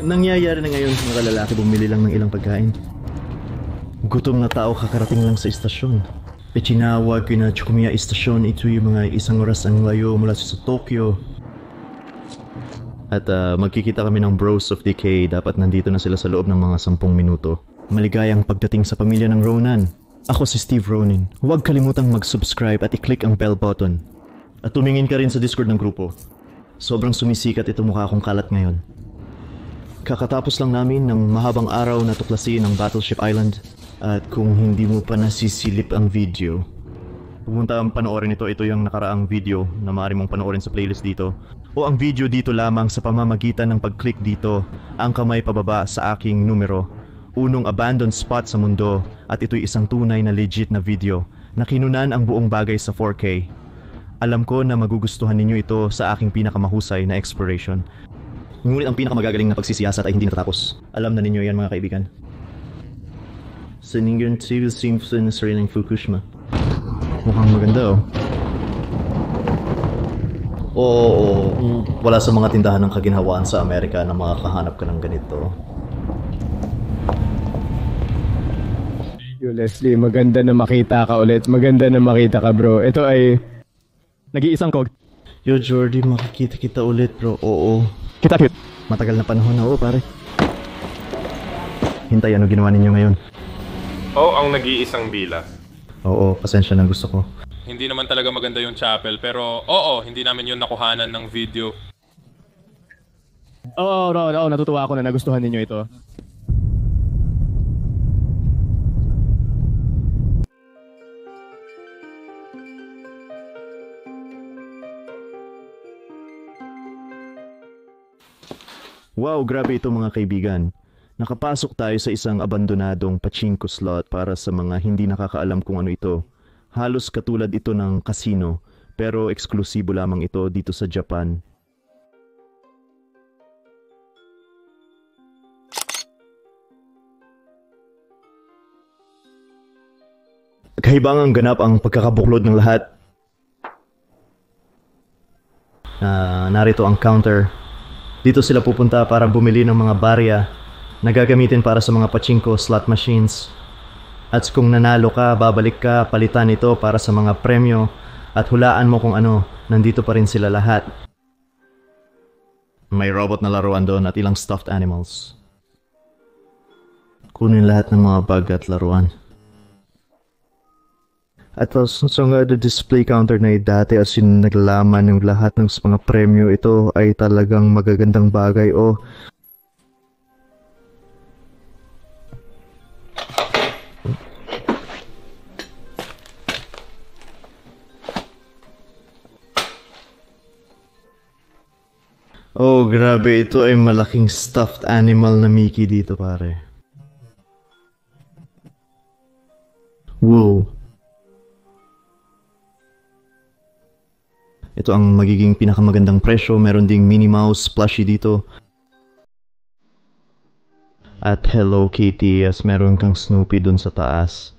Nangyayari na ngayon, mga lalaki bumili lang ng ilang pagkain. Gutom na tao kakarating lang sa istasyon. Itinawag ko na Chukumiya istasyon, ito yung mga 1 oras ang layo mula sa Tokyo. At magkikita kami ng Bros of Decay, dapat nandito na sila sa loob ng mga 10 minuto. Maligayang pagdating sa pamilya ng Ronan. Ako si Steve Ronin. Huwag kalimutang mag-subscribe at i-click ang bell button. At tumingin ka rin sa Discord ng grupo. Sobrang sumisikat ito mukha kong kalat ngayon. Kakatapos lang namin ng mahabang araw na tuklasin ng Battleship Island. At kung hindi mo pa nasisilip ang video, pumunta ang panoorin ito. Ito yung nakaraang video na maaari mong panoorin sa playlist dito. O ang video dito lamang sa pamamagitan ng pag-click dito, ang kamay pababa sa aking numero. Unong abandoned spot sa mundo, at ito'y isang tunay na legit na video na kinunan ang buong bagay sa 4K. Alam ko na magugustuhan ninyo ito sa aking pinakamahusay na exploration. Ngunit ang pinakamagagaling na pagsisiyasat ay hindi natatapos. Alam na ninyo yan, mga kaibigan. Sa Ningen Civil Simpson sa rin ng Fukushima. Mukhang maganda Oo, wala sa mga tindahan ng kaginhawaan sa Amerika na makakahanap ka ng ganito. Yo, Leslie, maganda na makita ka ulit. Maganda na makita ka, bro. Ito ay nag-iisang kog. Yo, Jordy, makikita kita ulit, bro. Oo. Kita cute. Matagal na panahon na, pare. Hintay, ano ginawa ninyo ngayon? Ang nag-iisang bilas. Oo, pasensya na, gusto ko. Hindi naman talaga maganda yung chapel, pero hindi namin yun nakuhanan ng video. Oo, natutuwa ako na nagustuhan ninyo ito. Wow, grabe ito, mga kaibigan. Nakapasok tayo sa isang abandonadong pachinko slot para sa mga hindi nakakaalam kung ano ito. Halos katulad ito ng casino, pero eksklusibo lamang ito dito sa Japan. Kahibangang ganap ang pagkakabuklod ng lahat. Narito ang counter. Dito sila pupunta para bumili ng mga barya na gagamitin para sa mga pachinko slot machines. At kung nanalo ka, babalik ka, palitan ito para sa mga premyo, at hulaan mo kung ano, nandito pa rin sila lahat. May robot na laruan doon at ilang stuffed animals. Kunin lahat ng mga bag at laruan. At sa nga display counter na dati as in naglaman ng lahat ng mga premyo, ito ay talagang magagandang bagay. Oh, grabe. Ito ay malaking stuffed animal na Mickey dito, pare. Wow. Ito ang magiging pinakamagandang presyo. Meron ding Minnie Mouse plushie dito. At Hello Kitty, as meron kang Snoopy dun sa taas.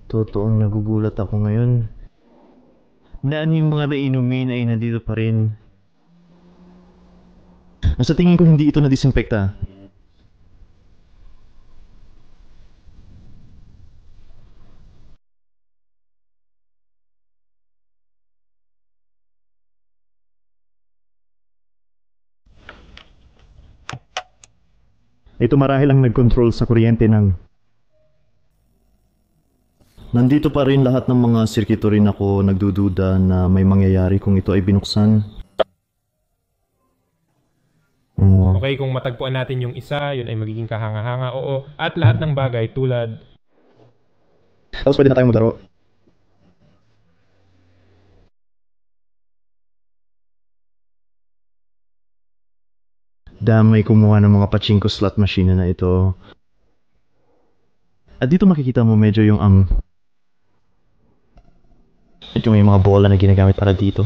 Totoong nagugulat ako ngayon. Na yung mga nainumin ay nandito pa rin. Sa tingin ko hindi ito na-disinfecta. Ito marahil ang nag-control sa kuryente ng... Nandito pa rin lahat ng mga circuitry rin ako nagdududa na may mangyayari kung ito ay binuksan. Okay, kung matagpuan natin yung isa, yun ay magiging kahanga-hanga. Oo, at lahat ng bagay tulad... Tapos pwede na tayong maglaro. Damay kumuha ng mga pachinko slot machine na ito. At dito makikita mo medyo yung medyo may mga bola na ginagamit para dito.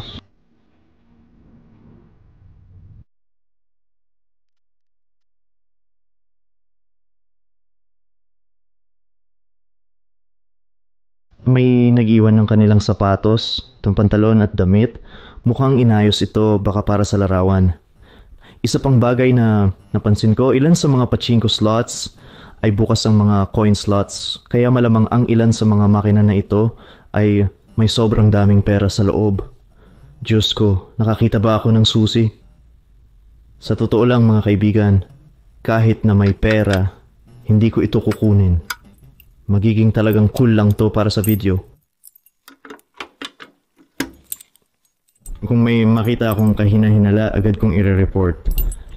May nag-iwan ng kanilang sapatos, itong pantalon at damit. Mukhang inayos ito baka para sa larawan. Isa pang bagay na napansin ko, ilan sa mga pachinko slots ay bukas ang mga coin slots. Kaya malamang ang ilan sa mga makina na ito ay may sobrang daming pera sa loob. Diyos ko, nakakita ba ako ng susi? Sa totoo lang mga kaibigan, kahit na may pera, hindi ko ito kukunin. Magiging talagang cool lang to para sa video. Kung may makita akong kahina-hinala, agad kong ire-report.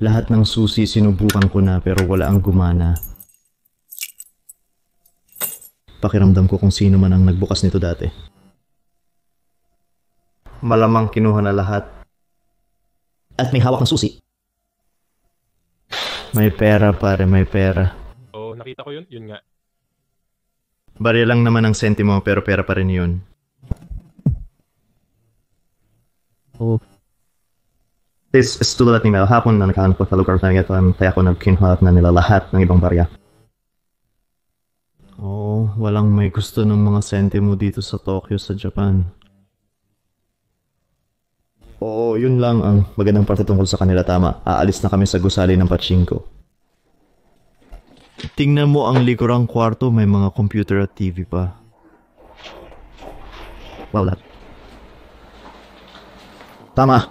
Lahat ng susi sinubukan ko na pero wala ang gumana. Pakiramdam ko kung sino man ang nagbukas nito dati. Malamang kinuha na lahat. At may hawak ng susi. May pera pare, may pera. Oh, nakita ko yun. Yun nga. Barya lang naman ang sentimo pero pera pa rin yun. Oh. This is tulad ni Mel. Hapon na nakahanap ko sa lugar na ito, kaya ako nagkinuha na nila lahat ng ibang barya. Oh, walang may gusto ng mga sentimo dito sa Tokyo sa Japan. Oo, yun lang ang magandang parte tungkol sa kanila, tama. Aalis na kami sa gusali ng pachinko. Tingnan mo ang likurang kwarto, may mga computer at TV pa. Wow, lahat. Tama.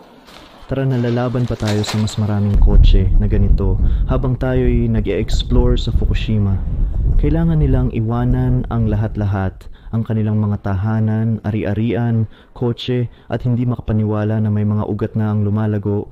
Tara, nalalaban pa tayo sa mas maraming kotse na ganito habang tayo'y nag-e-explore sa Fukushima. Kailangan nilang iwanan ang lahat-lahat, ang kanilang mga tahanan, ari-arian, kotse at hindi makapaniwala na may mga ugat na ang lumalago.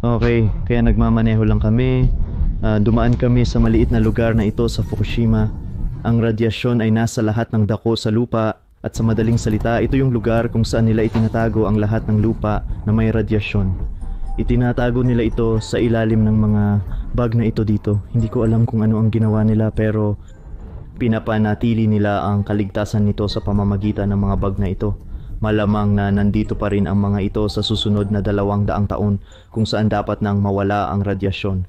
Okay, kaya nagmamaneho lang kami. Dumaan kami sa maliit na lugar na ito sa Fukushima. Ang radyasyon ay nasa lahat ng dako sa lupa at sa madaling salita, ito yung lugar kung saan nila itinatago ang lahat ng lupa na may radyasyon. Itinatago nila ito sa ilalim ng mga bag na ito dito. Hindi ko alam kung ano ang ginawa nila pero pinapanatili nila ang kaligtasan nito sa pamamagitan ng mga bag na ito. Malamang na nandito pa rin ang mga ito sa susunod na 200 taon kung saan dapat nang mawala ang radyasyon.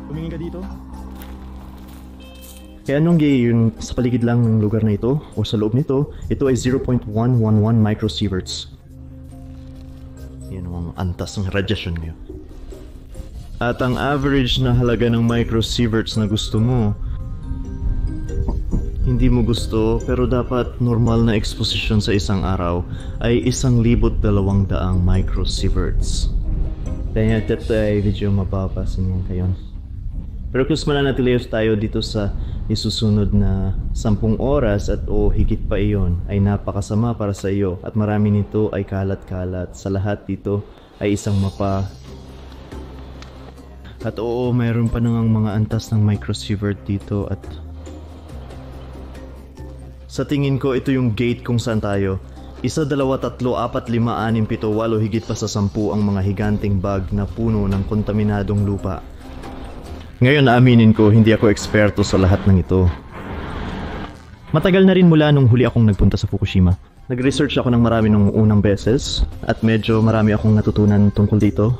Tumingin ka dito? Kaya anong yun sa paligid lang ng lugar na ito o sa loob nito, ito ay 0.111 microsieverts. Yan ang antas ng radyasyon ngayon. At ang average na halaga ng microsieverts na gusto mo, hindi mo gusto pero dapat normal na exposition sa isang araw ay 1,200 microsieverts. Kaya ito ay video mapapasin mo kayo. Pero kung mananatili tayo dito sa isusunod na 10 oras at higit pa iyon ay napakasama para sa iyo at marami nito ay kalat-kalat. Sa lahat dito ay isang mapa. At mayroon pa nang mga antas ng microsievert dito at sa tingin ko, ito yung gate kung saan tayo. 1, 2, 3, 4, 5, 6, 7, 8, higit pa sa 10 ang mga higanting bag na puno ng kontaminadong lupa. Ngayon aminin ko, hindi ako eksperto sa lahat ng ito. Matagal na rin mula nung huli akong nagpunta sa Fukushima. Nag-research ako ng marami nung unang beses at medyo marami akong natutunan tungkol dito.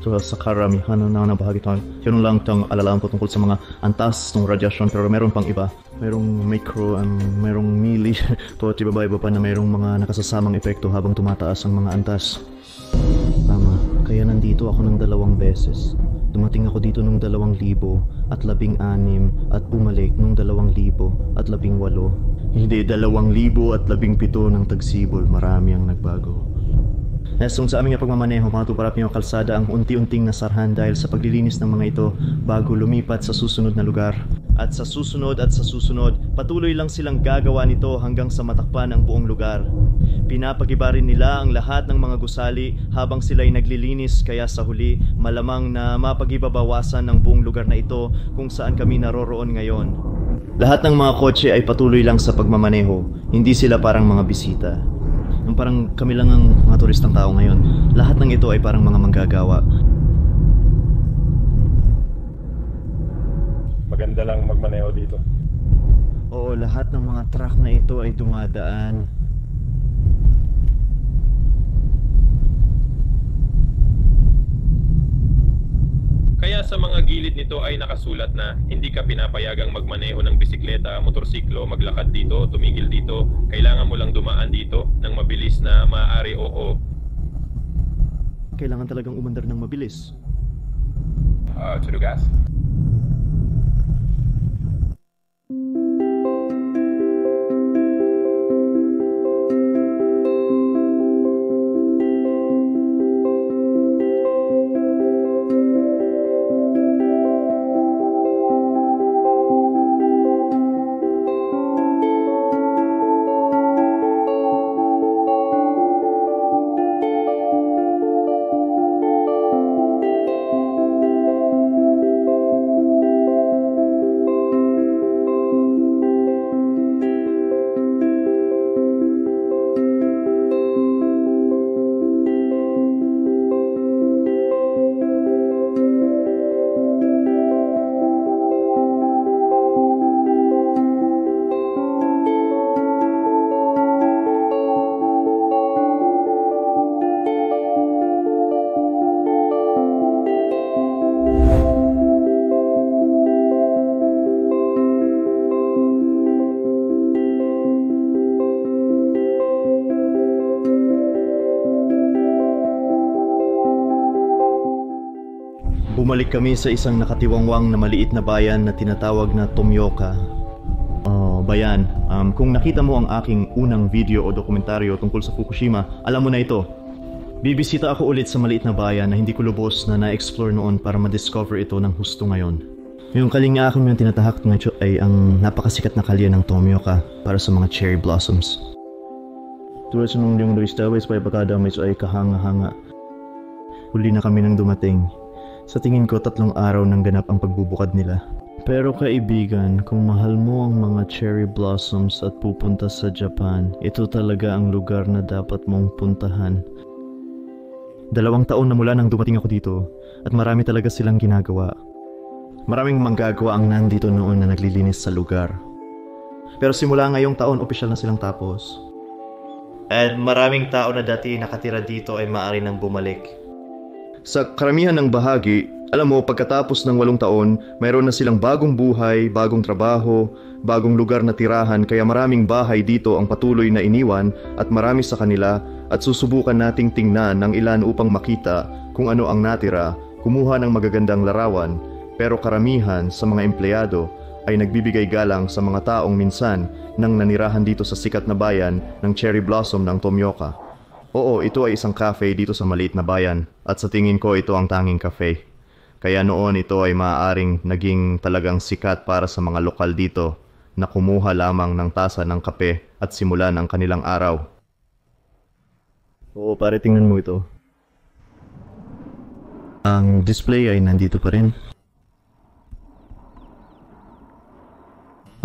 Sa karamihan na nabahagi tayo. Yun lang tang alalaan ko tungkol sa mga antas ng radyasyon pero meron pang iba. Merong micro, merong milli, po at iba pa na merong mga nakasasamang epekto habang tumataas ang mga antas. Tama, kaya nandito ako ng 2 beses. Dumating ako dito nung 2016 at bumalik nung 2018. Hindi 2017 ng tagsibol, marami ang nagbago. Nesong sa aming pagmamaneho, matuparap niyo ang kalsada ang unti-unting nasarhan dahil sa paglilinis ng mga ito bago lumipat sa susunod na lugar. At sa susunod, patuloy lang silang gagawa nito hanggang sa matakpan ang buong lugar. Pinapagiba rin nila ang lahat ng mga gusali habang sila'y naglilinis kaya sa huli, malamang na mapagibabawasan ng buong lugar na ito kung saan kami naroroon ngayon. Lahat ng mga kotse ay patuloy lang sa pagmamaneho. Hindi sila parang mga bisita. Yung parang kami lang ang mga turistang tao ngayon. Lahat ng ito ay parang mga manggagawa. Maganda lang magmaneho dito. Oo, lahat ng mga truck na ito ay dumadaan. Kaya sa mga gilid nito ay nakasulat na hindi ka pinapayagang magmaneho ng bisikleta, motorsiklo, maglakad dito, tumigil dito. Kailangan mo lang dumaan dito ng mabilis na maaari oo. Kailangan talagang umandar ng mabilis. To the gas. Bumalik kami sa isang nakatiwangwang na maliit na bayan na tinatawag na Tomioka. Bayan, kung nakita mo ang aking unang video o dokumentaryo tungkol sa Fukushima, alam mo na ito. Bibisita ako ulit sa maliit na bayan na hindi ko lubos na na-explore noon para ma-discover ito ng husto ngayon. Yung kalinga akong yung tinatahak ngayon ay ang napakasikat na kalye ng Tomioka para sa mga cherry blossoms. Tulad sa nung yung Luis Davis pa ipakada may ay kahanga-hanga. Huli na kami nang dumating. Sa tingin ko 3 araw nang ganap ang pagbubukad nila. Pero kaibigan, kung mahal mo ang mga cherry blossoms at pupunta sa Japan, ito talaga ang lugar na dapat mong puntahan. 2 taon na mula nang dumating ako dito at marami talaga silang ginagawa. Maraming manggagawa ang nandito noon na naglilinis sa lugar. Pero simula ngayong taon, opisyal na silang tapos. At maraming tao na dati nakatira dito ay maaari nang bumalik. Sa karamihan ng bahagi, alam mo, pagkatapos ng 8 taon, mayroon na silang bagong buhay, bagong trabaho, bagong lugar na tirahan, kaya maraming bahay dito ang patuloy na iniwan at marami sa kanila at susubukan nating tingnan ng ilan upang makita kung ano ang natira, kumuha ng magagandang larawan, pero karamihan sa mga empleyado ay nagbibigay galang sa mga taong minsan nang nanirahan dito sa sikat na bayan ng cherry blossom ng Tomioka. Oo, ito ay isang cafe dito sa maliit na bayan at sa tingin ko ito ang tanging cafe. Kaya noon ito ay maaaring naging talagang sikat para sa mga lokal dito na kumuha lamang ng tasa ng kape at simulan ang kanilang araw. Oo, pare, tingnan mo ito. Ang display ay nandito pa rin.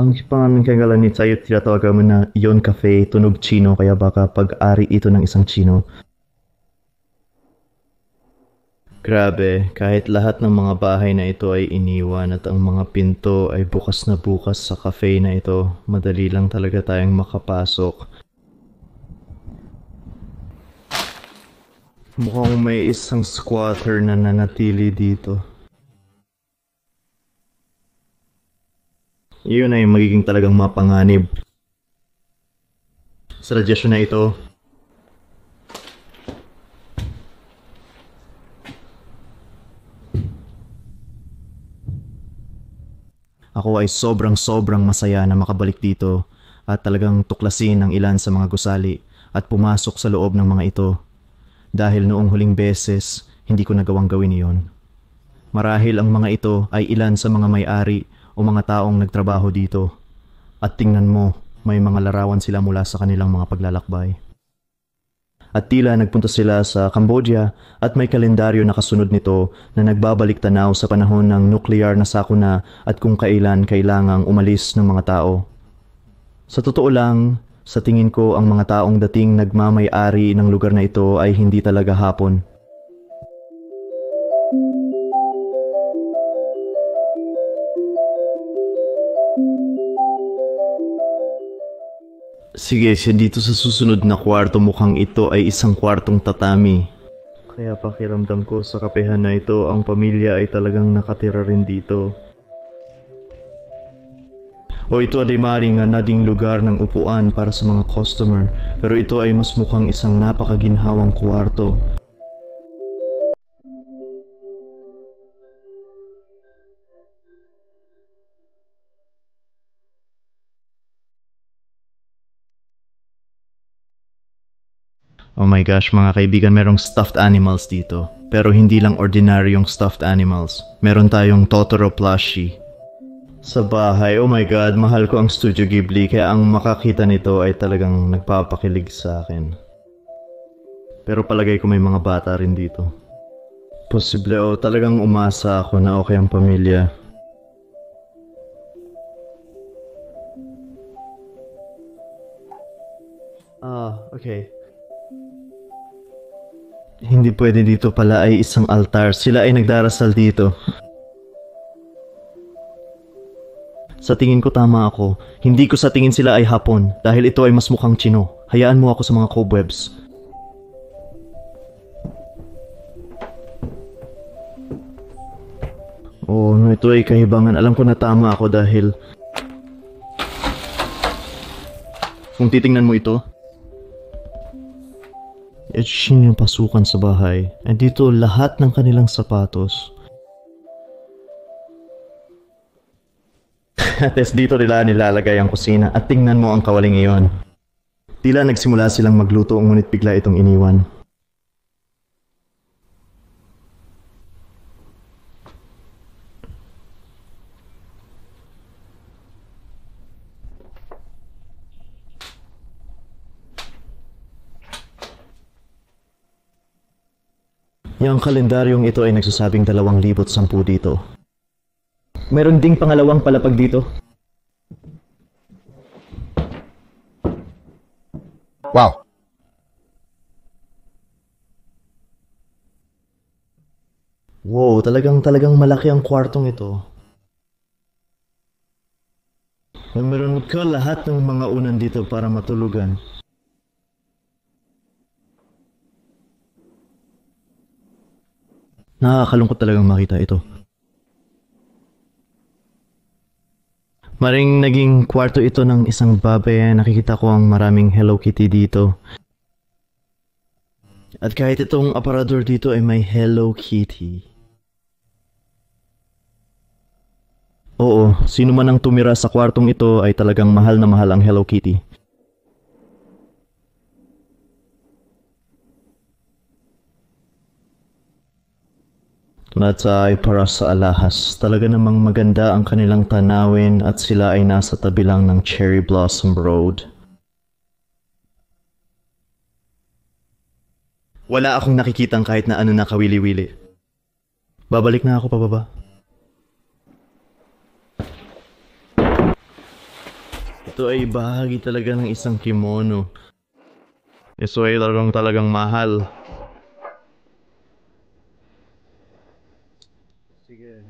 Ang pangalan kagalan ni Tayo tinatawagan mo na Yon Cafe, tunog Chino, kaya baka pag-ari ito ng isang Chino. Grabe, kahit lahat ng mga bahay na ito ay iniwan at ang mga pinto ay bukas na bukas sa cafe na ito, madali lang talaga tayong makapasok. Mukhang may isang squatter na nanatili dito. Iyon ay magiging talagang mapanganib. Sa radyasyon na ito, ako ay sobrang masaya na makabalik dito at talagang tuklasin ang ilan sa mga gusali at pumasok sa loob ng mga ito. Dahil noong huling beses, hindi ko nagawang gawin iyon. Marahil ang mga ito ay ilan sa mga may-ari o mga taong nagtrabaho dito. At tingnan mo, may mga larawan sila mula sa kanilang mga paglalakbay. at tila nagpunta sila sa Cambodia at may kalendaryo na kasunod nito na nagbabalik tanaw sa panahon ng nuklear na sakuna at kung kailan kailangang umalis ng mga tao. Sa totoo lang, sa tingin ko ang mga taong dating nagmamay-ari ng lugar na ito ay hindi talaga Hapon. Sige, dito sa susunod na kwarto mukhang ito ay isang kwartong tatami. Kaya pakiramdam ko sa kapehan na ito, ang pamilya ay talagang nakatira rin dito. O ito ay maring nading lugar ng upuan para sa mga customer, pero ito ay mas mukhang isang napakaginhawang kwarto. Oh my gosh mga kaibigan, merong stuffed animals dito. Pero hindi lang ordinaryong stuffed animals. Meron tayong Totoro plushie. Sa bahay, oh my god, mahal ko ang Studio Ghibli kaya ang makakita nito ay talagang nagpapakilig sa akin. Pero palagay ko may mga bata rin dito. Posible talagang umasa ako na okay ang pamilya. Okay. Hindi pwede dito pala ay isang altar. Sila ay nagdarasal dito. Sa tingin ko tama ako. Hindi ko sa tingin sila ay Hapon dahil ito ay mas mukhang Chino. Hayaan mo ako sa mga cobwebs. Oh, no, ito ay kahibangan. Alam ko na tama ako dahil kung titingnan mo ito, Shin yung pasukan sa bahay. At dito lahat ng kanilang sapatos. At dito nila nilalagay ang kusina. At tingnan mo ang kawaling iyon. Tila nagsimula silang magluto ngunit bigla itong iniwan. Yung kalendaryong ito ay nagsasabing 2010 dito. Meron ding pangalawang palapag dito. Wow. Wow, talagang malaki ang kwartong ito. Meron ka lahat ng mga unan dito para matulugan. Nakakalungkot talagang makita ito. Maring naging kwarto ito ng isang babae. Nakikita ko ang maraming Hello Kitty dito. At kahit itong aparador dito ay may Hello Kitty. Oo, sino man ang tumira sa kwartong ito ay talagang mahal na mahal ang Hello Kitty. At ay para sa alahas. Talaga namang maganda ang kanilang tanawin at sila ay nasa tabi lang ng Cherry Blossom Road. Wala akong nakikitang kahit na ano na kawili-wili. Babalik na ako pababa. Ito ay bahagi talaga ng isang kimono. Ito ay talagang mahal. Sige.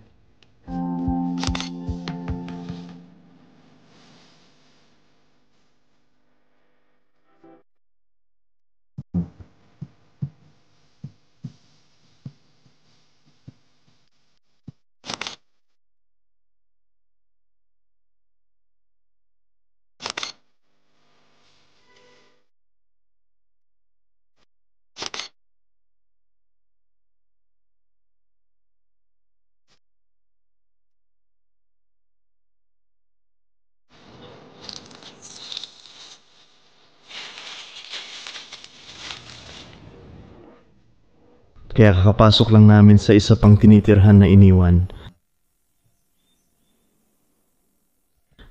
Kaya kakapasok lang namin sa isa pang tinitirhan na iniwan.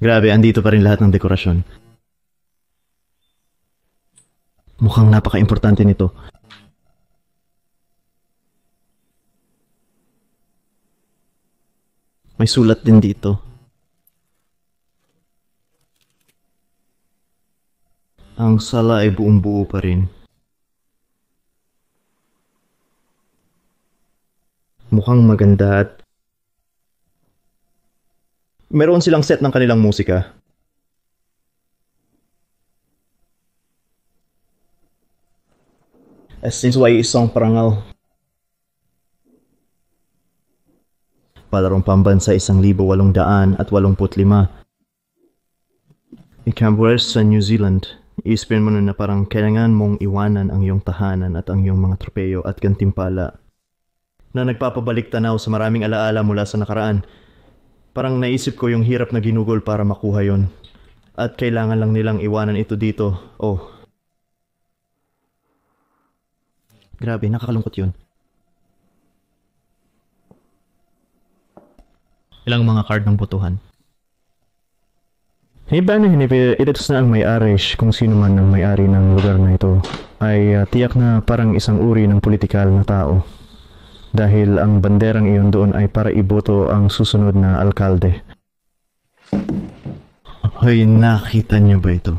Grabe, andito pa rin lahat ng dekorasyon. Mukhang napaka-importante nito. May sulat din dito. Ang sala ay buong buo pa rin. Mukhang maganda at meron silang set ng kanilang musika. SNY isang parangal. Palarong pambansa 1,885. Ikabuers sa New Zealand. Iisipin mo na parang kailangan mong iwanan ang iyong tahanan at ang iyong mga tropeyo at gantimpala na nagpapabalik tanaw sa maraming alaala mula sa nakaraan. Parang naisip ko yung hirap na ginugol para makuha yon. At kailangan lang nilang iwanan ito dito. Oh. Grabe, nakakalungkot yun. Ilang mga card ng botohan. Iba na ito na ang may-ari kung sino man ang may-ari ng lugar na ito ay tiyak na parang isang uri ng politikal na tao. Dahil ang banderang iyon doon ay para iboto ang susunod na alkalde. Hoy, nakita niyo ba ito?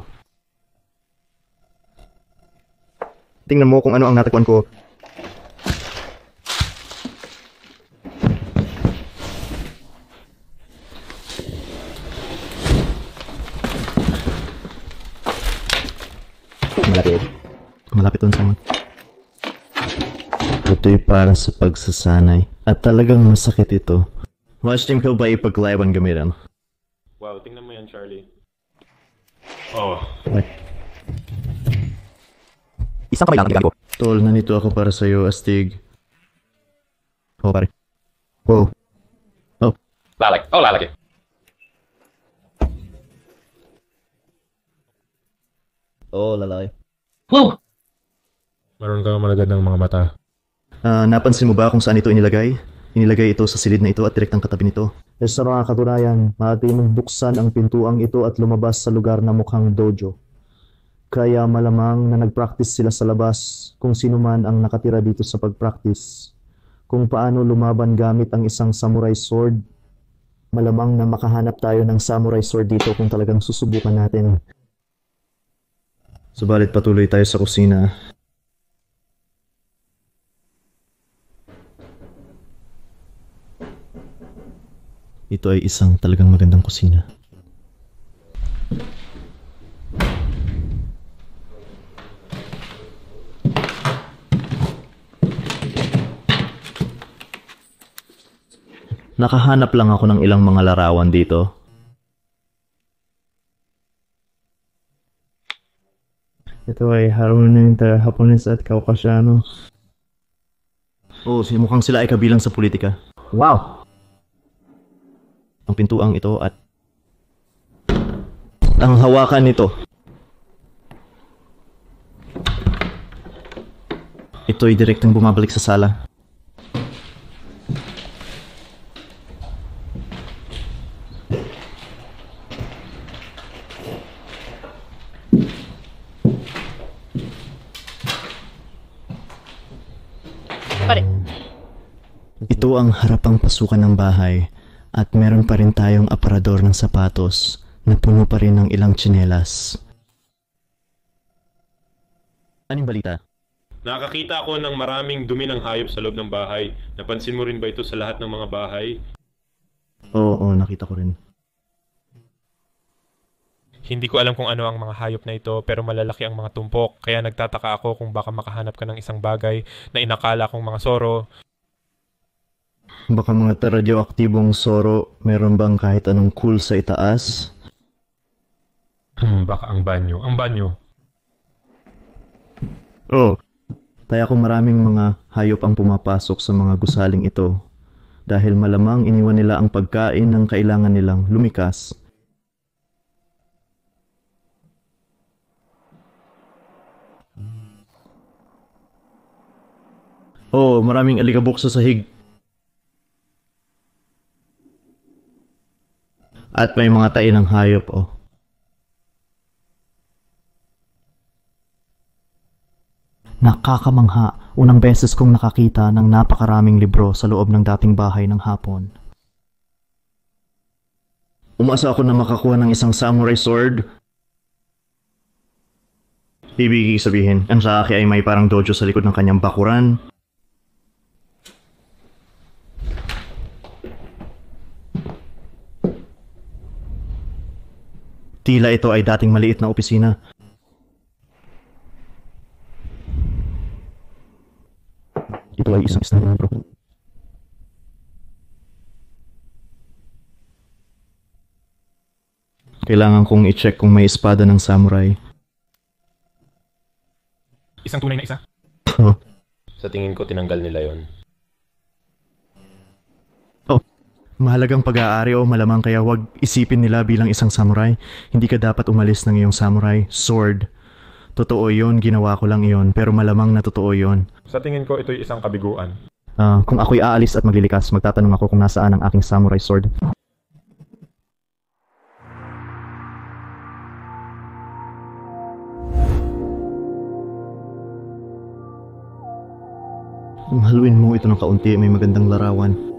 Tingnan mo kung ano ang natagpuan ko. Malapit doon sa mga. Ito'y para sa pagsasanay. At talagang masakit ito. Watch team ko ba ipag-live gamitin? Wow, tingnan mo yan, Charlie. Oh. What? Isang kamay lang ang ko. Tol, nandito ako para sa'yo, Astig. Oh, pare. Wow. Oh. Lalaki. Oh, lalaki. Oh, lalaki. Wow! Meron kang malagandang mga mata. Napansin mo ba kung saan ito inilagay? Inilagay ito sa silid na ito at direktang katabi nito. Sa mga katunayan, maaari mong buksan ang pintuang ito at lumabas sa lugar na mukhang dojo. Kaya malamang na nag-practice sila sa labas kung sino man ang nakatira dito sa pag-practice. Kung paano lumaban gamit ang isang samurai sword. Malamang na makahanap tayo ng samurai sword dito kung talagang susubukan natin. Subalit patuloy tayo sa kusina. Ito ay isang talagang magandang kusina. Nakahanap lang ako ng ilang mga larawan dito. Ito ay harmonin Hapones at Kaukasyano. Oh, mukhang sila ay kabilang sa politika. Wow! Ang pintuang ito at ang hawakan nito. Ito ay direktang bumabalik sa sala. Ito ang harapang pasukan ng bahay at meron pa rin tayong aparador ng sapatos na puno pa rin ng ilang tsinelas. Anong balita? Nakakita ako ng maraming dumi ng hayop sa loob ng bahay. Napansin mo rin ba ito sa lahat ng mga bahay? Oo, nakita ko rin. Hindi ko alam kung ano ang mga hayop na ito pero malalaki ang mga tumpok. Kaya nagtataka ako kung baka makahanap ka ng isang bagay na inakala kong mga soro. Baka mga radioaktibong soro, meron bang kahit anong cool sa itaas? Baka ang banyo. Ang banyo. Oh. Kaya kung maraming mga hayop ang pumapasok sa mga gusaling ito dahil malamang iniwan nila ang pagkain ng kailangan nilang lumikas. Oh, maraming alikabok sa sahig. At may mga tae ng hayop, oh. Nakakamangha, unang beses kong nakakita ng napakaraming libro sa loob ng dating bahay ng hapon. Umasa ako na makakuha ng isang samurai sword. Ibig sabihin, ang Sasaki ay may parang dojo sa likod ng kanyang bakuran. Tila ito ay dating maliit na opisina. Ito ay isang isang bro. Kailangan kong i-check kung may espada ng samurai. Isang tunay na isa. Sa tingin ko, tinanggal nila yon. Mahalagang pag-aari o malamang kaya wag isipin nila bilang isang samurai. Hindi ka dapat umalis ng iyong samurai sword. Totoo yon, ginawa ko lang iyon, pero malamang na totoo yon. Sa tingin ko, ito'y isang kabiguan. Kung ako'y aalis at maglilikas, magtatanong ako kung nasaan ang aking samurai sword. Haluin mo ito ng kaunti, may magandang larawan.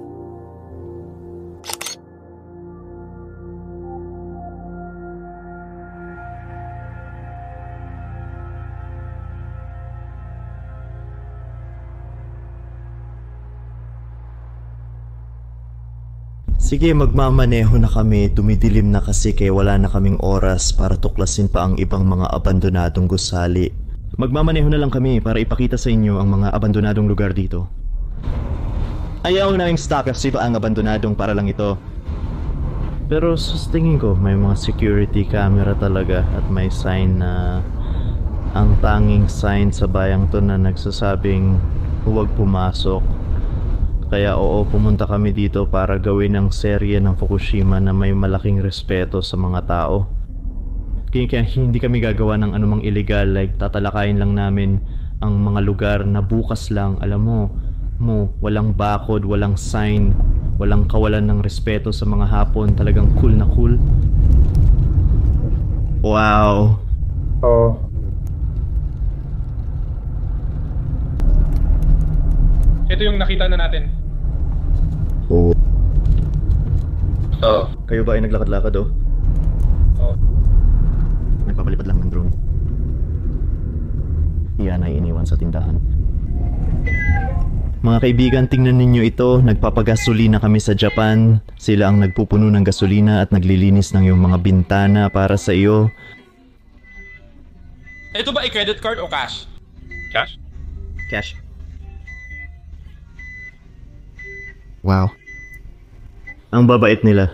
Sige, magmamaneho na kami. Dumidilim na kasi kaya wala na kaming oras para tuklasin pa ang ibang mga abandonadong gusali. Magmamaneho na lang kami para ipakita sa inyo ang mga abandonadong lugar dito. Ayaw naming stop kasi pa ang abandonadong para lang ito. Pero sa tingin ko, may mga security camera talaga at may sign na ang tanging sign sa bayang to na nagsasabing huwag pumasok. Kaya oo, pumunta kami dito para gawin ang serye ng Fukushima na may malaking respeto sa mga tao. Kaya hindi kami gagawa ng anumang illegal, like tatalakayin lang namin ang mga lugar na bukas lang, alam mo, walang bakod, walang sign, walang kawalan ng respeto sa mga hapon, talagang cool na cool. Wow. Oo. Ito yung nakita na natin. Oo. Oo. Kayo ba ay naglakad-lakad Oo. Nagpapalipad lang ng drone. Iyan ay iniwan sa tindahan. Mga kaibigan, tingnan ninyo ito. Nagpapagasolina kami sa Japan. Sila ang nagpupuno ng gasolina at naglilinis ng iyong mga bintana para sa iyo. Ito ba ay credit card o cash? Cash? Cash. Wow. Ang babait nila.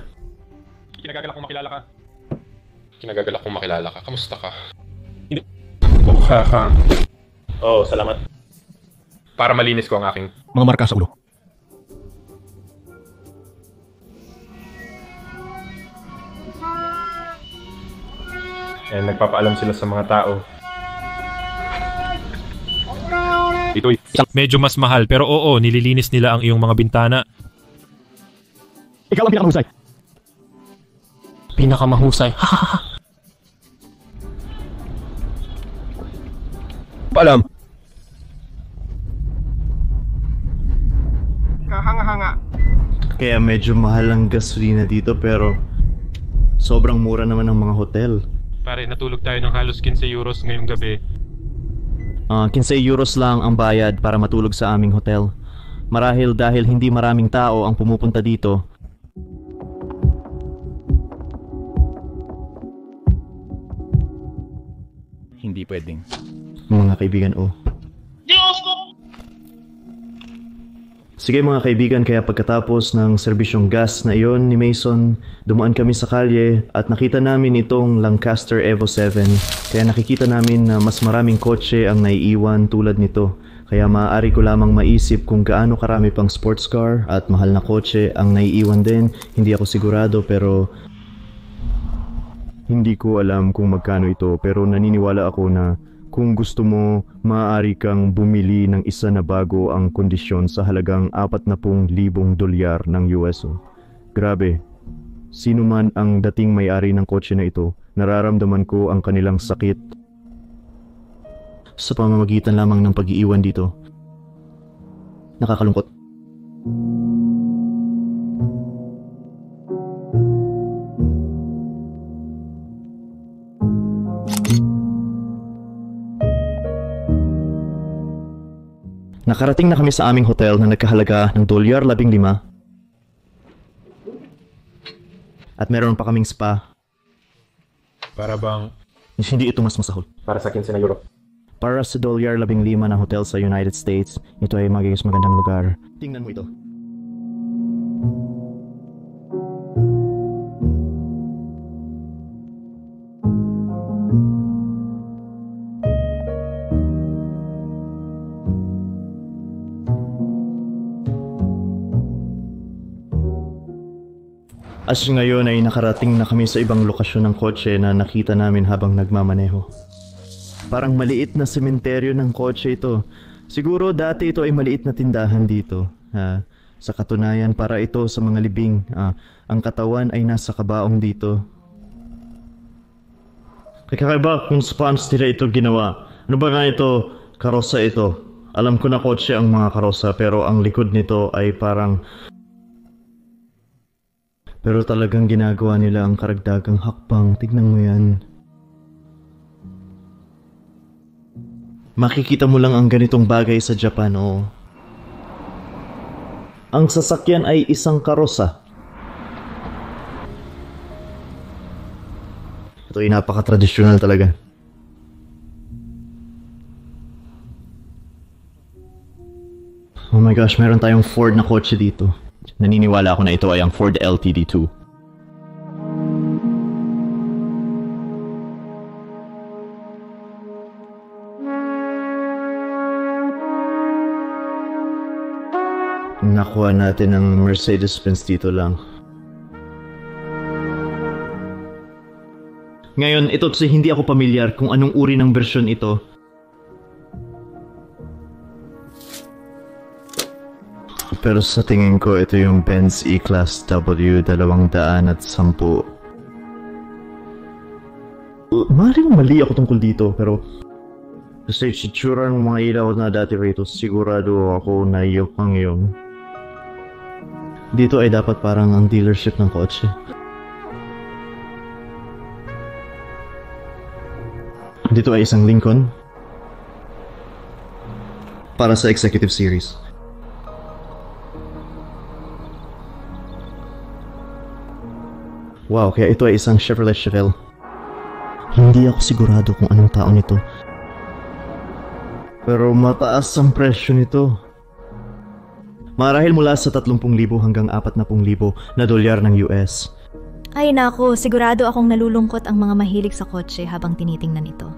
Kinagagalak kong makilala ka. Kinagagalak kong makilala ka. Kamusta ka? Hindi. Mukha ka. Oo, salamat. Para malinis ko ang aking Mga marka sa ulo. nagpapaalam sila sa mga tao. Ito'y medyo mas mahal pero oo, nililinis nila ang iyong mga bintana. Ikaw ang pinakamahusay. Pinakamahusay. Paalam. Kahanga-hanga. Kaya medyo mahal ang gasolina dito pero sobrang mura naman ng mga hotel. Pare, natulog tayo ng halos 15 euros ngayong gabi. 15 euros lang ang bayad para matulog sa aming hotel. Marahil dahil hindi maraming tao ang pumupunta dito. Hindi pwedeng. Mga kaibigan, Sige mga kaibigan, kaya pagkatapos ng serbisyong gas na iyon ni Mason, dumaan kami sa kalye at nakita namin itong Lancaster Evo 7. Kaya nakikita namin na mas maraming kotse ang naiiwan tulad nito. Kaya maaari ko lamang maisip kung gaano karami pang sports car at mahal na kotse ang naiiwan din. Hindi ako sigurado pero hindi ko alam kung magkano ito, pero naniniwala ako na kung gusto mo, maaari kang bumili ng isa na bago ang kondisyon sa halagang 40,000 dolyar ng USO. Grabe. Sino man ang dating may-ari ng kotse na ito, nararamdaman ko ang kanilang sakit. sa pamamagitan lamang ng pag-iiwan dito. Nakakalungkot. Nakarating na kami sa aming hotel na nagkahalaga ng $15. At meron pa kaming spa. Para bang Hindi ito mas masahol. para sa 15 na euro? Para sa $15 na hotel sa United States, ito ay magiging magandang lugar. Tingnan mo ito. As ngayon ay nakarating na kami sa ibang lokasyon ng kotse na nakita namin habang nagmamaneho. Parang maliit na sementeryo ng kotse ito. Siguro dati ito ay maliit na tindahan dito. Sa katunayan, para ito sa mga libing. Ang katawan ay nasa kabaong dito. Kakaiba kung paano nila ito ginawa. Ano ba nga ito? Karosa ito. Alam ko na kotse ang mga karosa pero ang likod nito ay parang... Pero talagang ginagawa nila ang karagdagang hakbang. Tignan mo yan. Makikita mo lang ang ganitong bagay sa Japan, oh. Ang sasakyan ay isang karosa. Ito ay napaka-tradisyonal talaga. Oh my gosh, meron tayong Ford na kotse dito. Naniniwala ako na ito ay ang Ford LTD2. Nakuha natin ang Mercedes-Benz dito lang. Ngayon, ito kasi hindi ako pamilyar kung anong uri ng bersyon ito. Pero sa tingin ko, ito yung Benz E-Class W210. Maaaring mali ako tungkol dito, pero kasi itsura ng mga ilaw na dati rito, sigurado ako na yung dito ay dapat parang ang dealership ng kotse. Dito ay isang Lincoln para sa executive series. Wow, kaya ito ay isang Chevrolet Chevelle. Hindi ako sigurado kung anong taon ito. Pero mataas ang presyo nito. Marahil mula sa 30,000 hanggang 40,000 na dolyar ng US. Ay nako, sigurado akong nalulungkot ang mga mahilig sa kotse habang tinitingnan ito.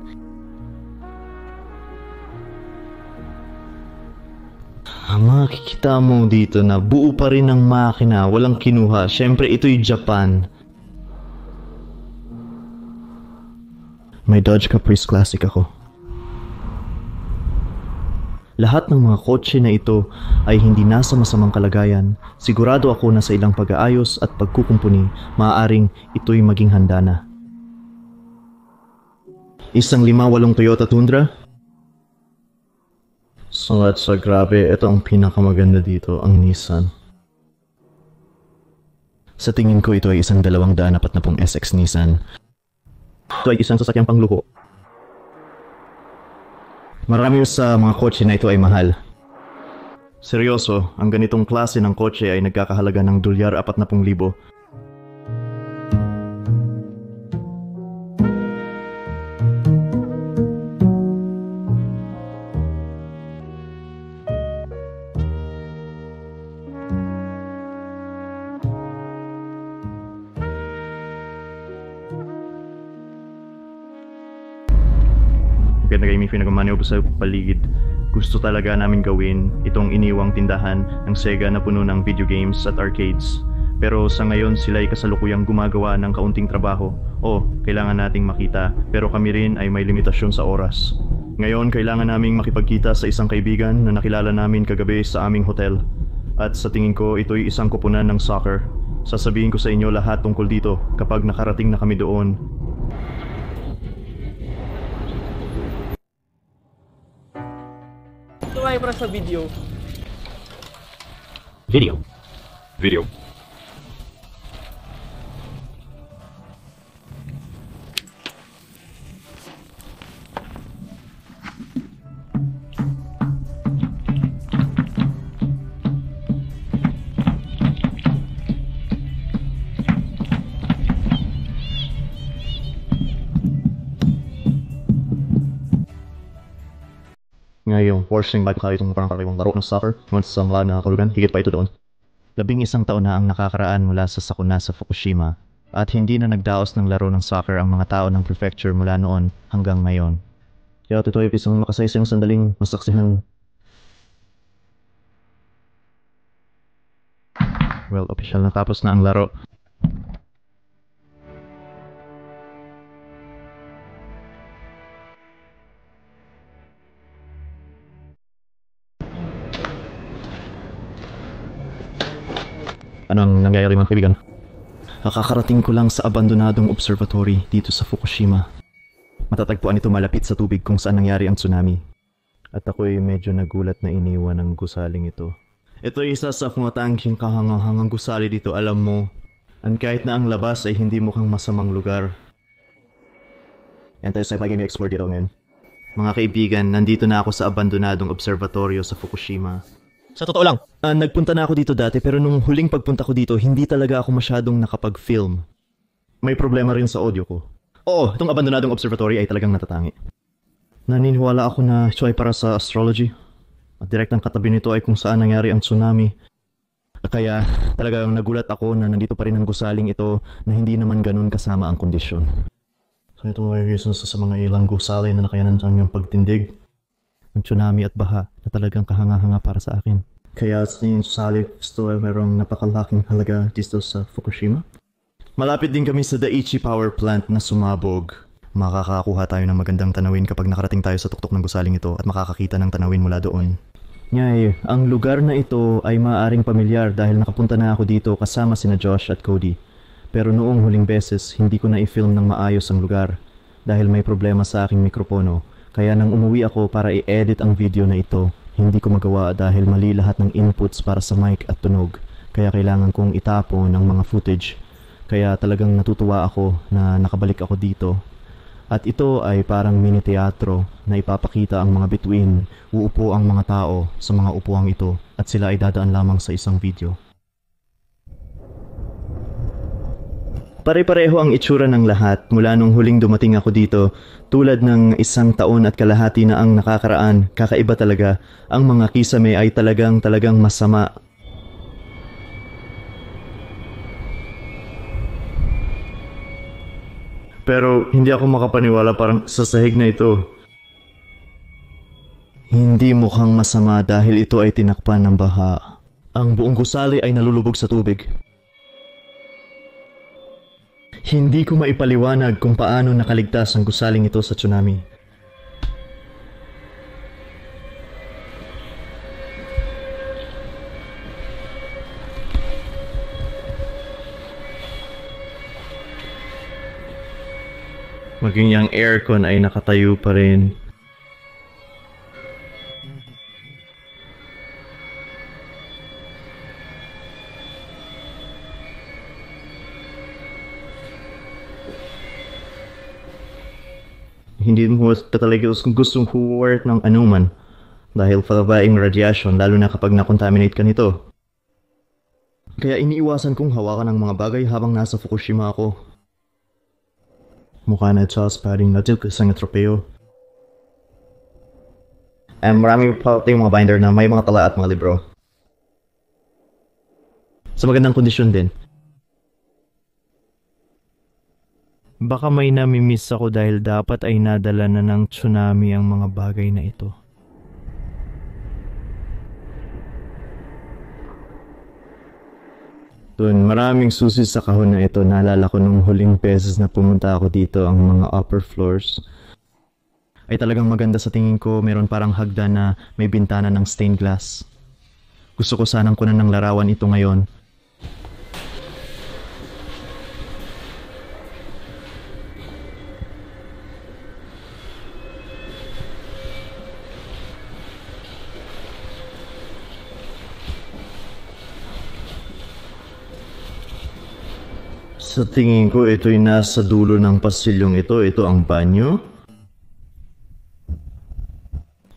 Makikita mo dito na buo pa rin ang makina, walang kinuha. Siyempre ito'y Japan. May Dodge Caprice Classic ako. Lahat ng mga kotse na ito ay hindi nasa masamang kalagayan. Sigurado ako na sa ilang pag-aayos at pagkukumpuni, maaaring ito'y maging handa na. Isang 5.8 Toyota Tundra. Salat sa grabe, ito ang pinakamaganda dito, ang Nissan. Sa tingin ko ito ay isang 240 SX Nissan. Ito ay isang sasakyang pangluho. Marami sa mga kotse na ito ay mahal. Seryoso, ang ganitong klase ng kotse ay nagkakahalaga ng $40,000. Kaya nag-aiming pinagmamaneho sa paligid. Gusto talaga namin gawin itong iniwang tindahan ng Sega na puno ng video games at arcades. Pero sa ngayon sila ay kasalukuyang gumagawa ng kaunting trabaho. Kailangan nating makita, pero kami rin ay may limitasyon sa oras. Ngayon kailangan naming makipagkita sa isang kaibigan na nakilala namin kagabi sa aming hotel. At sa tingin ko ito'y isang koponan ng soccer. Sasabihin ko sa inyo lahat tungkol dito kapag nakarating na kami doon. tayo para sa video. Video. Ngayong forcing back tayo itong parang kariwang laro ng soccer once sa mga nakakulugan, higit pa ito doon. 11 taon na ang nakakaraan mula sa sakuna sa Fukushima at hindi na nagdaos ng laro ng soccer ang mga tao ng prefecture mula noon hanggang ngayon. Kaya ito ay isang makasaysang sandaling masaksihan. Well, official na tapos na ang laro. Anong nangyayari mga kaibigan? Nakakarating ko lang sa abandonadong observatory dito sa Fukushima. Matatagpuan ito malapit sa tubig kung saan nangyari ang tsunami. At ako'y medyo nagulat na iniwan ng gusaling ito. Ito ay isa sa mga tangking kahangahangang gusali dito, alam mo. At kahit na ang labas ay hindi mukhang masamang lugar. Yan tayo sa pag-explore dito ngayon. Mga kaibigan, nandito na ako sa abandonadong observatoryo sa Fukushima. Sa totoo lang. Nagpunta na ako dito dati pero nung huling pagpunta ko dito, hindi talaga ako masyadong nakapag-film. May problema rin sa audio ko. Oo, itong abandonadong observatory ay talagang natatangi. Naniniwala ako na ito ay para sa astrology. At direktang katabi nito ay kung saan nangyari ang tsunami. Kaya talagang nagulat ako na nandito pa rin ang gusaling ito na hindi naman ganun kasama ang kondisyon. So ito ay reasons sa mga ilang gusali na nakayanan sa yung pagtindig. Ang tsunami at baha na talagang kahanga-hanga para sa akin. Kaya sa sali ito ay mayroong napakalaking halaga dito sa Fukushima. Malapit din kami sa Daiichi Power Plant na sumabog. Makakakuha tayo ng magandang tanawin kapag nakarating tayo sa tuktok ng gusaling ito at makakakita ng tanawin mula doon. Ngay, ang lugar na ito ay maaaring pamilyar dahil nakapunta na ako dito kasama sina Josh at Cody. Pero noong huling beses, hindi ko na i-film ng maayos ang lugar dahil may problema sa aking mikropono. Kaya nang umuwi ako para i-edit ang video na ito, hindi ko magawa dahil mali lahat ng inputs para sa mic at tunog. Kaya kailangan kong itapon ng mga footage. Kaya talagang natutuwa ako na nakabalik ako dito. At ito ay parang mini teatro na ipapakita ang mga bituin. Uupo ang mga tao sa mga upuang ito at sila ay dadaan lamang sa isang video. Pare-pareho ang itsura ng lahat mula nung huling dumating ako dito. Tulad ng 1 taon at kalahati na ang nakakaraan, kakaiba talaga. Ang mga kisame ay talagang masama. Pero hindi ako makapaniwala parang sa sahig na ito. Hindi mukhang masama dahil ito ay tinakpan ng baha. Ang buong gusali ay nalulubog sa tubig. Hindi ko maipaliwanag kung paano nakaligtas ang gusaling ito sa tsunami. Maging ang aircon ay nakatayo pa rin. Hindi mo talaga gustong work ng anuman dahil palabaing radiation lalo na kapag na-contaminate ka nito. Kaya iniiwasan kong hawakan ng mga bagay habang nasa Fukushima ako. Mukha na Charles Padding na isang tropeo. Marami pa yung mga binder na may mga tala at mga libro. Sa magandang kondisyon din. Baka may namimiss ako dahil dapat ay nadala na ng tsunami ang mga bagay na ito. Doon, maraming susi sa kahon na ito. Naalala ko nung huling beses na pumunta ako dito, ang mga upper floors ay talagang maganda sa tingin ko. Meron parang hagdan na may bintana ng stained glass. Gusto ko sanang kunan ng larawan ito ngayon. Sa tingin ko, ito'y nasa dulo ng pasilyong ito. Ito ang banyo.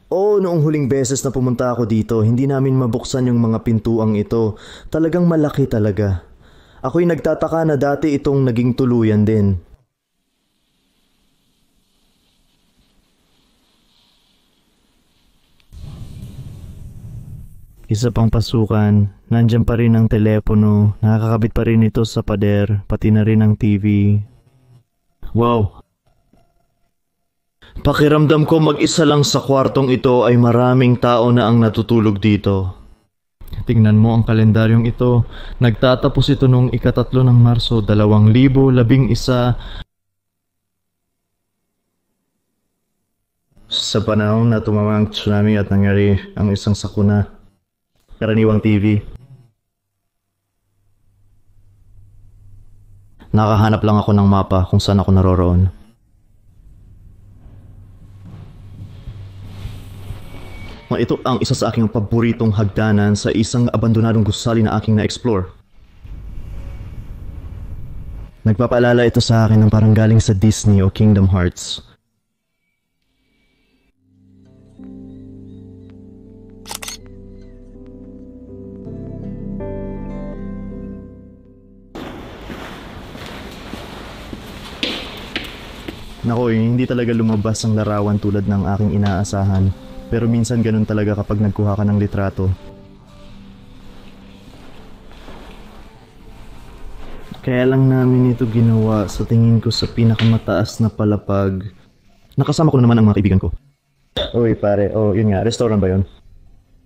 Oo, noong huling beses na pumunta ako dito, hindi namin mabuksan yung mga pintuang ito. Talagang malaki talaga. Ako'y nagtataka na dati itong naging tuluyan din. Isa pang pasukan, nandyan pa rin ang telepono, nakakabit pa rin ito sa pader, pati na rin ang TV. Wow! Pakiramdam ko mag-isa lang sa kwartong ito ay maraming tao na ang natutulog dito. Tingnan mo ang kalendaryong ito, nagtatapos ito noong 3 ng Marso, 2011. Sa panahon na tumama ang tsunami at nangyari ang isang sakuna. Karaniwang TV. Nakahanap lang ako ng mapa kung saan ako naroroon. Ito ang isa sa aking paboritong hagdanan sa isang abandonadong gusali na aking na-explore. Nagpapaalala ito sa akin ng parang galing sa Disney o Kingdom Hearts. Naku, hindi talaga lumabas ang larawan tulad ng aking inaasahan. Pero minsan ganun talaga kapag nagkuha ka ng litrato. Kaya lang namin ito ginawa sa tingin ko sa pinakamataas na palapag. Nakasama ko na naman ang mga kaibigan ko. Uy pare, yun nga, restaurant ba yun?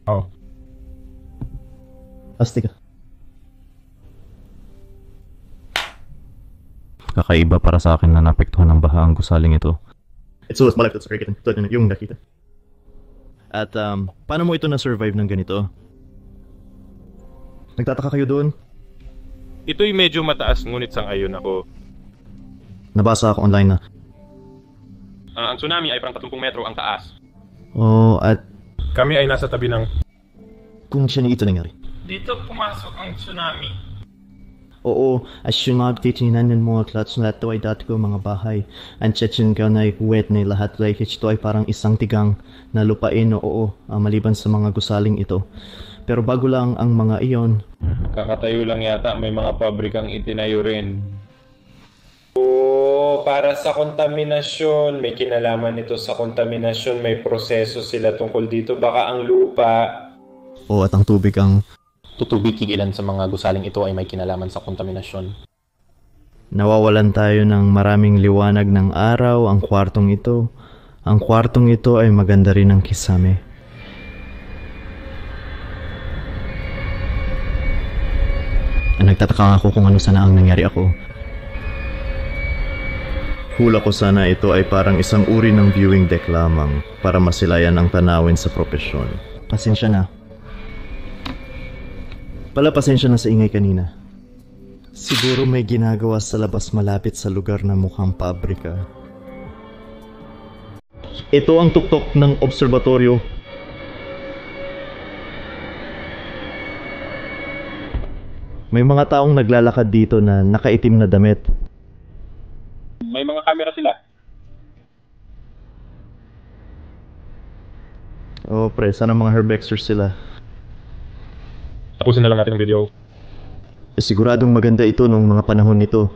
Oh. Astika. Kakaiba para sa akin na napektuhan ng baha ang gusaling ito. It's always malapit sa cricket. Ito yung nakita. At paano mo ito na-survive ng ganito? Nagtataka kayo doon? Ito'y medyo mataas ngunit sang-ayon ako. Nabasa ako online na. Ang tsunami ay parang 30 metro ang taas. At Kami ay nasa tabi ng... kung siya ito nangyari? Dito pumasok ang tsunami. Oo, asyon mga titinanan mo at lahat na ito ay dati ko mga bahay. Ang Chechen ka na ikuwet na lahat like ito ay parang isang tigang na lupain maliban sa mga gusaling ito. Pero bago lang ang mga iyon. Kakatayo lang yata, may mga pabrikang itinayo rin. Para sa kontaminasyon, may kinalaman ito sa kontaminasyon, may proseso sila tungkol dito, baka ang lupa. At ang tubig ang... Tutubig ilan sa mga gusaling ito ay may kinalaman sa kontaminasyon. Nawawalan tayo ng maraming liwanag ng araw ang kwartong ito. Ang kwartong ito ay maganda rin ng kisame. Nagtataka ako kung ano sana ang nangyari ako. Hula ko sana ito ay parang isang uri ng viewing deck lamang para masilayan ang tanawin sa propesyon. Pasensya na. Pasensya na sa ingay kanina. Siguro may ginagawa sa labas malapit sa lugar na mukhang pabrika. Ito ang tuktok ng obserbatoryo. May mga taong naglalakad dito na nakaitim na damit. May mga kamera sila. Pre, sana mga herbexers sila. Tapusin na lang natin ang video. Siguradong maganda ito nung mga panahon nito.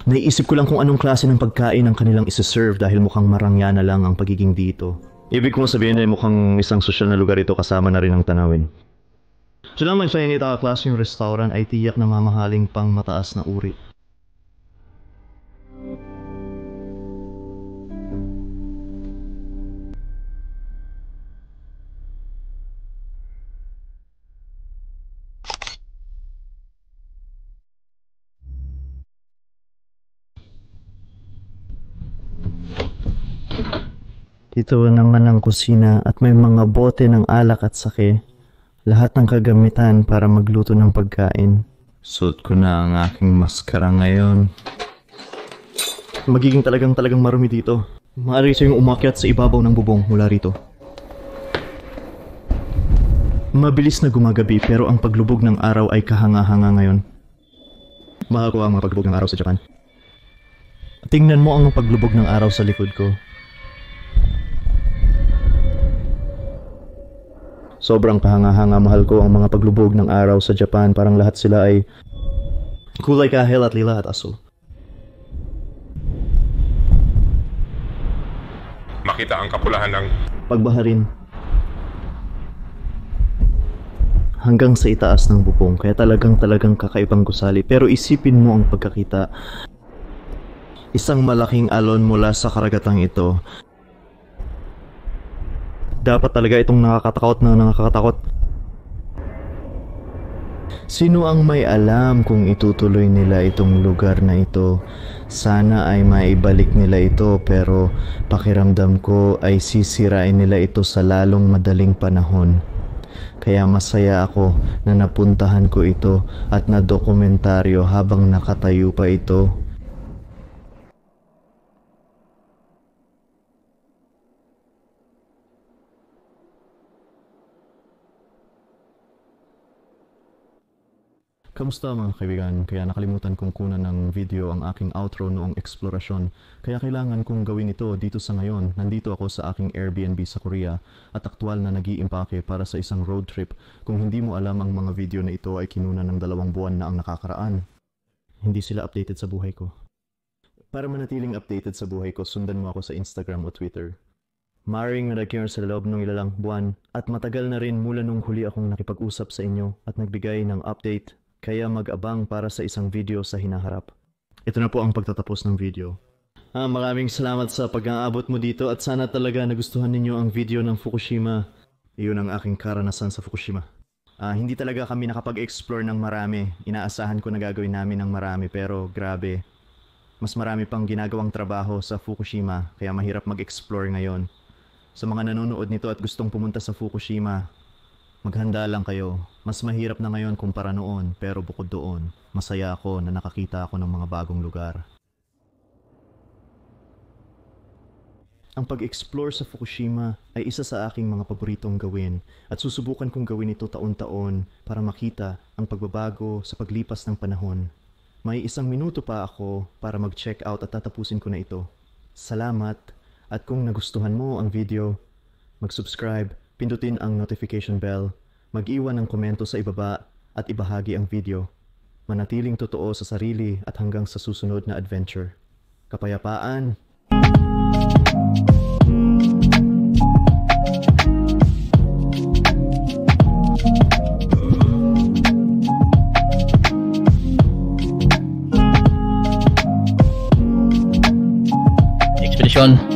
Naiisip ko lang kung anong klase ng pagkain ang kanilang isa-serve dahil mukhang marangya na lang ang pagiging dito. Ibig kong sabihin ay mukhang isang sosyal na lugar ito kasama na rin ang tanawin. So lang sa inyo klase yung restaurant ay tiyak na mamahaling pang mataas na uri. Ito naman ang kusina at may mga bote ng alak at sake. Lahat ng kagamitan para magluto ng pagkain. Suot ko na ang aking maskara ngayon. Magiging talagang marumi dito. Maaari sa'yong umakyat sa ibabaw ng bubong mula rito. Mabilis na gumagabi pero ang paglubog ng araw ay kahanga-hanga ngayon. Mahal ko ang mga paglubog ng araw sa Japan. Tingnan mo ang paglubog ng araw sa likod ko. Sobrang kahanga-hanga, mahal ko ang mga paglubog ng araw sa Japan. Parang lahat sila ay kulay kahel at lila at asul. Makita ang kapulahan ng Pagbaharin hanggang sa itaas ng bubong, kaya talagang kakaibang gusali. Pero isipin mo ang pagkakita. Isang malaking alon mula sa karagatang ito. Dapat talaga itong nakakatakot. Sino ang may alam kung itutuloy nila itong lugar na ito? Sana ay maibalik nila ito, pero pakiramdam ko ay sisirain nila ito sa lalong madaling panahon. Kaya masaya ako na napuntahan ko ito at nadokumentaryo habang nakatayo pa ito. Kamusta mga kaibigan? Kaya nakalimutan kong kunan ng video ang aking outro noong eksplorasyon. Kaya kailangan kong gawin ito dito sa ngayon. Nandito ako sa aking Airbnb sa Korea at aktwal na nag-iimpake para sa isang road trip. Kung hindi mo alam, ang mga video na ito ay kinunan ng 2 buwan na ang nakakaraan. Hindi sila updated sa buhay ko. Para manatiling updated sa buhay ko, sundan mo ako sa Instagram o Twitter. Maring nag-care sa loob ng ilang buwan at matagal na rin mula nung huli akong nakipag-usap sa inyo at nagbigay ng update. Kaya mag-abang para sa isang video sa hinaharap. Ito na po ang pagtatapos ng video. Maraming salamat sa pag-aabot mo dito at sana talaga nagustuhan ninyo ang video ng Fukushima. Iyon ang aking karanasan sa Fukushima. Hindi talaga kami nakapag-explore ng marami. Inaasahan ko na gagawin namin ng marami pero grabe. Mas marami pang ginagawang trabaho sa Fukushima kaya mahirap mag-explore ngayon. Sa mga nanonood nito at gustong pumunta sa Fukushima, maghanda lang kayo. Mas mahirap na ngayon kumpara noon, pero bukod doon, masaya ako na nakakita ako ng mga bagong lugar. Ang pag-explore sa Fukushima ay isa sa aking mga paboritong gawin at susubukan kong gawin ito taon-taon para makita ang pagbabago sa paglipas ng panahon. May 1 minuto pa ako para mag-check out at tatapusin ko na ito. Salamat at kung nagustuhan mo ang video, mag-subscribe, pindutin ang notification bell, mag-iwan ng komento sa ibaba at ibahagi ang video. Manatiling totoo sa sarili at hanggang sa susunod na adventure. Kapayapaan! Ekspedisyon